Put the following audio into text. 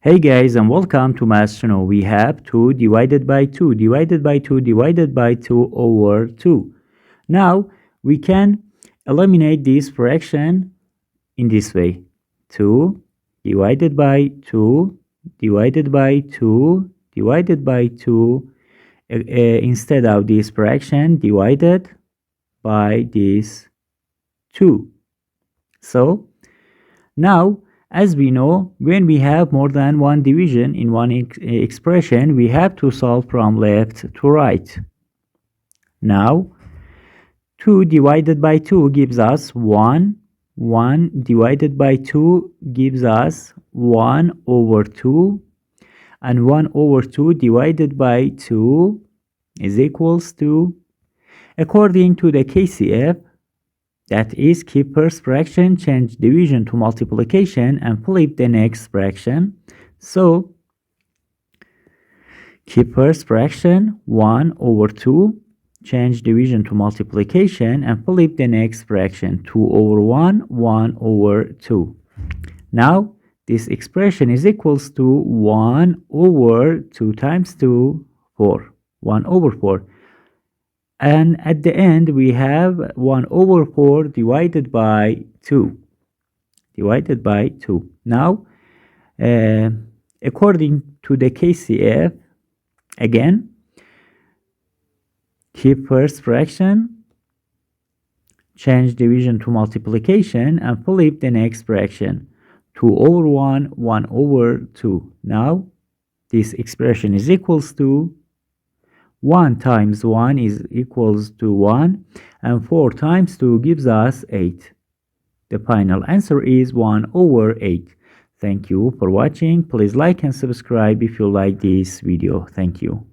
Hey guys, and welcome to Math Channel. We have 2 divided by 2 divided by 2 divided by 2 over 2. Now we can eliminate this fraction in this way. 2 divided by 2 divided by 2 divided by 2 instead of this fraction divided by this 2. So now, as we know, when we have more than one division in one expression, we have to solve from left to right. Now, 2 divided by 2 gives us 1. 1 divided by 2 gives us 1 over 2. And 1 over 2 divided by 2 is equals to, according to the KCF, that is, keep first fraction, change division to multiplication, and flip the next fraction. So, keep first fraction, 1 over 2, change division to multiplication, and flip the next fraction, 2 over 1, 1 over 2. Now, this expression is equals to 1 over 2 times 2, 4. 1 over 4. And at the end, we have 1 over 4 divided by 2. Divided by 2. Now, according to the KCF, again, keep first fraction, change division to multiplication, and flip the next fraction. 2 over 1, 1 over 2. Now, this expression is equals to 1 times 1 is equals to 1, and 4 times 2 gives us 8. The final answer is 1 over 8. Thank you for watching. Please like and subscribe if you like this video. Thank you.